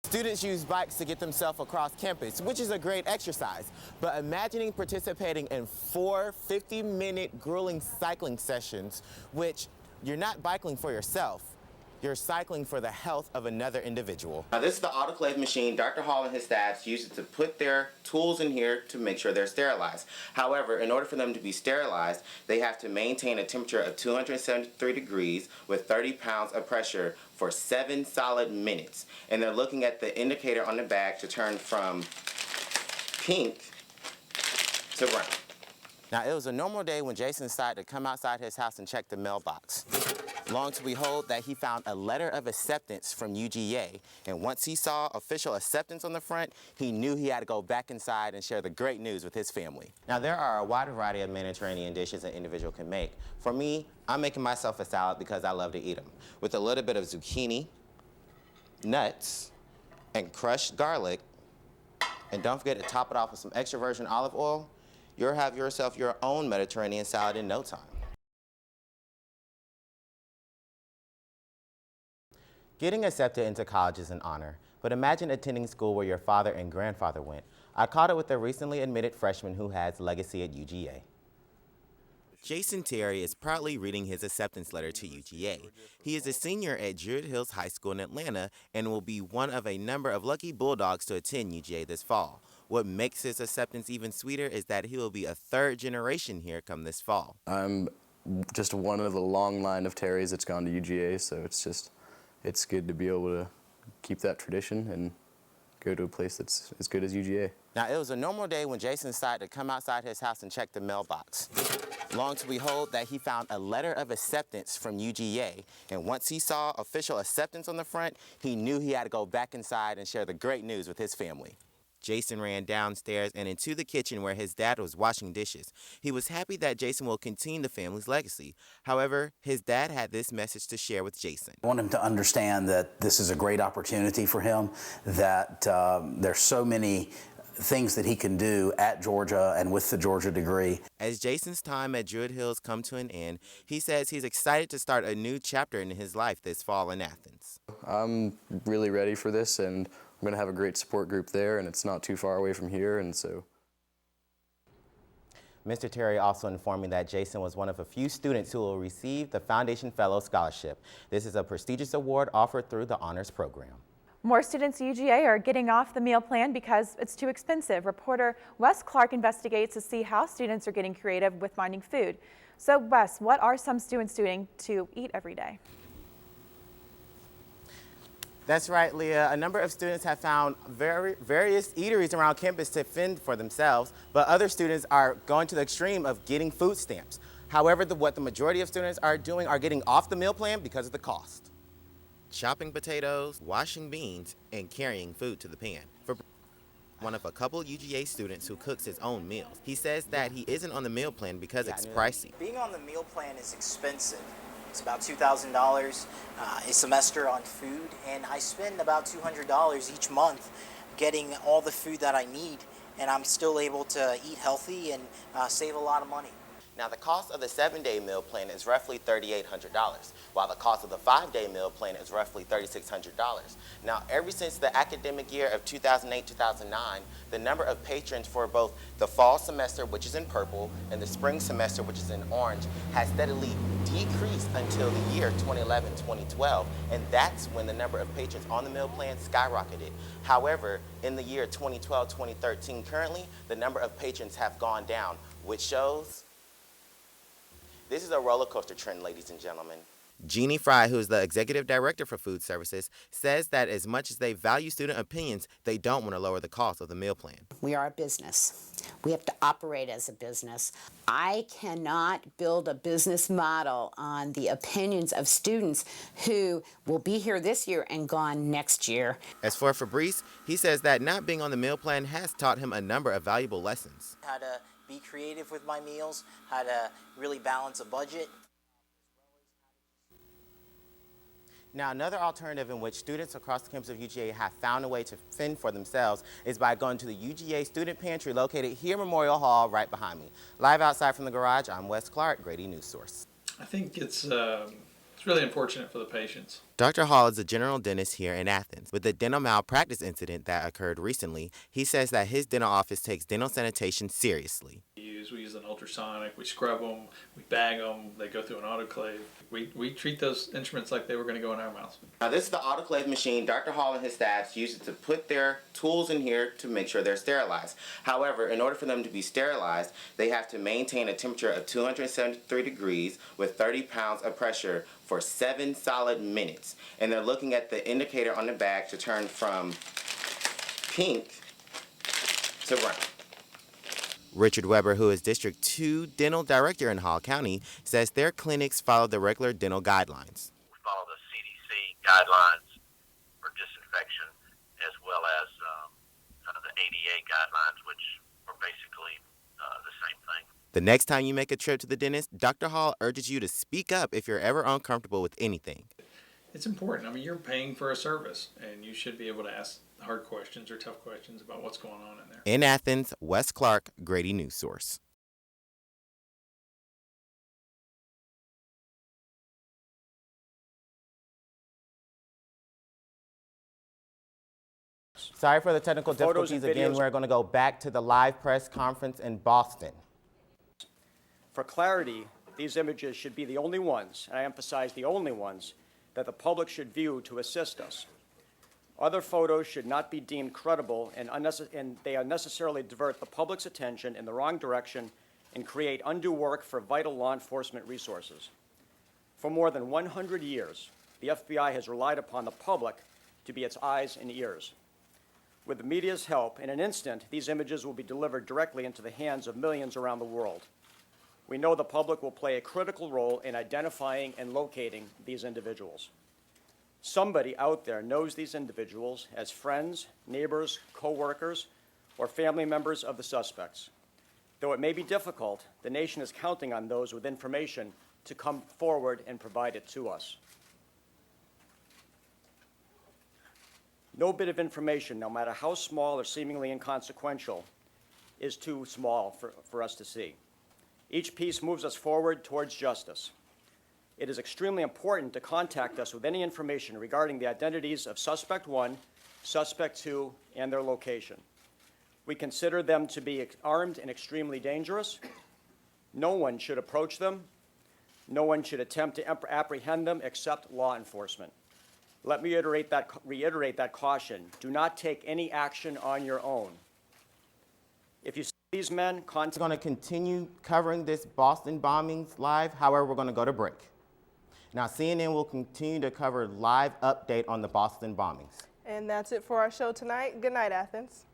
Students use bikes to get themselves across campus, which is a great exercise. But imagining participating in 4 50-minute grueling cycling sessions, which you're not biking for yourself, you're cycling for the health of another individual. Now this is the autoclave machine. Dr. Hall and his staff use it to put their tools in here to make sure they're sterilized. However, in order for them to be sterilized, they have to maintain a temperature of 273 degrees with 30 pounds of pressure for 7 solid minutes. And they're looking at the indicator on the back to turn from pink to brown. Now, it was a normal day when Jason decided to come outside his house and check the mailbox. Long to behold that he found a letter of acceptance from UGA, and once he saw official acceptance on the front, he knew he had to go back inside and share the great news with his family. Now, there are a wide variety of Mediterranean dishes an individual can make. For me, I'm making myself a salad because I love to eat them, with a little bit of zucchini, nuts, and crushed garlic, and don't forget to top it off with some extra virgin olive oil. You'll have yourself your own Mediterranean salad in no time. Getting accepted into college is an honor, but imagine attending school where your father and grandfather went. I caught it with a recently admitted freshman who has legacy at UGA. Jason Terry is proudly reading his acceptance letter to UGA. He is a senior at Druid Hills High School in Atlanta and will be one of a number of lucky Bulldogs to attend UGA this fall. What makes his acceptance even sweeter is that he will be a third generation here come this fall. I'm just one of the long line of Terrys that's gone to UGA, so it's good to be able to keep that tradition and go to a place that's as good as UGA. Now, it was a normal day when Jason decided to come outside his house and check the mailbox. Long to behold that he found a letter of acceptance from UGA, and once he saw official acceptance on the front, he knew he had to go back inside and share the great news with his family. Jason ran downstairs and into the kitchen where his dad was washing dishes. He was happy that Jason will continue the family's legacy. However, his dad had this message to share with Jason. I want him to understand that this is a great opportunity for him, that there's so many things that he can do at Georgia and with the Georgia degree. As Jason's time at Druid Hills come to an end, he says he's excited to start a new chapter in his life this fall in Athens. I'm really ready for this, and I'm going to have a great support group there, and it's not too far away from here, and so. Mr. Terry also informed me that Jason was one of a few students who will receive the Foundation Fellow Scholarship. This is a prestigious award offered through the Honors Program. More students at UGA are getting off the meal plan because it's too expensive. Reporter Wes Clark investigates to see how students are getting creative with finding food. So Wes, what are some students doing to eat every day? That's right, Leah. A number of students have found various eateries around campus to fend for themselves, but other students are going to the extreme of getting food stamps. However, what the majority of students are doing are getting off the meal plan because of the cost. Chopping potatoes, washing beans, and carrying food to the pan. For one of a couple UGA students who cooks his own meals. He says that he isn't on the meal plan because it's pricey. Being on the meal plan is expensive. It's about $2,000 a semester on food, and I spend about $200 each month getting all the food that I need, and I'm still able to eat healthy and save a lot of money. Now, the cost of the 7-day meal plan is roughly $3,800, while the cost of the 5-day meal plan is roughly $3,600. Now, ever since the academic year of 2008-2009, the number of patrons for both the fall semester, which is in purple, and the spring semester, which is in orange, has steadily decreased until the year 2011-2012, and that's when the number of patrons on the meal plan skyrocketed. However, in the year 2012-2013, currently, the number of patrons have gone down, which shows this is a roller coaster trend, ladies and gentlemen. Jeannie Fry, who is the executive director for food services, says that as much as they value student opinions, they don't want to lower the cost of the meal plan. We are a business. We have to operate as a business. I cannot build a business model on the opinions of students who will be here this year and gone next year. As for Fabrice, he says that not being on the meal plan has taught him a number of valuable lessons. How to be creative with my meals, how to really balance a budget. Now, another alternative in which students across the campus of UGA have found a way to fend for themselves is by going to the UGA Student Pantry located here in Memorial Hall right behind me. Live outside from the garage, I'm Wes Clark, Grady NewSource. I think it's really unfortunate for the patients. Dr. Hall is a general dentist here in Athens. With the dental malpractice incident that occurred recently, he says that his dental office takes dental sanitation seriously. We use an ultrasonic, we scrub them, we bag them, they go through an autoclave. We treat those instruments like they were going to go in our mouths. Now this is the autoclave machine. Dr. Hall and his staff use it to put their tools in here to make sure they're sterilized. However, in order for them to be sterilized, they have to maintain a temperature of 273 degrees with 30 pounds of pressure for 7 solid minutes. And they're looking at the indicator on the back to turn from pink to brown. Richard Weber, who is District 2 Dental Director in Hall County, says their clinics follow the regular dental guidelines. We follow the CDC guidelines for disinfection as well as the ADA guidelines, which are basically the same thing. The next time you make a trip to the dentist, Dr. Hall urges you to speak up if you're ever uncomfortable with anything. It's important. I mean, you're paying for a service, and you should be able to ask hard questions or tough questions about what's going on in there. In Athens, Wes Clark, Grady NewSource. Sorry for the technical difficulties again. We're going to go back to the live press conference in Boston. For clarity, these images should be the only ones, and I emphasize the only ones, that the public should view to assist us. Other photos should not be deemed credible, and they unnecessarily divert the public's attention in the wrong direction and create undue work for vital law enforcement resources. For more than 100 years, the FBI has relied upon the public to be its eyes and ears. With the media's help, in an instant, these images will be delivered directly into the hands of millions around the world. We know the public will play a critical role in identifying and locating these individuals. Somebody out there knows these individuals as friends, neighbors, co-workers, or family members of the suspects. Though it may be difficult, the nation is counting on those with information to come forward and provide it to us. No bit of information, no matter how small or seemingly inconsequential, is too small for us to see. Each piece moves us forward towards justice. It is extremely important to contact us with any information regarding the identities of Suspect 1, Suspect 2, and their location. We consider them to be armed and extremely dangerous. No one should approach them. No one should attempt to apprehend them except law enforcement. Let me reiterate that caution. Do not take any action on your own. If you see these men, We're going to continue covering this Boston bombings live. However, we're going to go to break. Now, CNN will continue to cover live update on the Boston bombings. And that's it for our show tonight. Good night, Athens.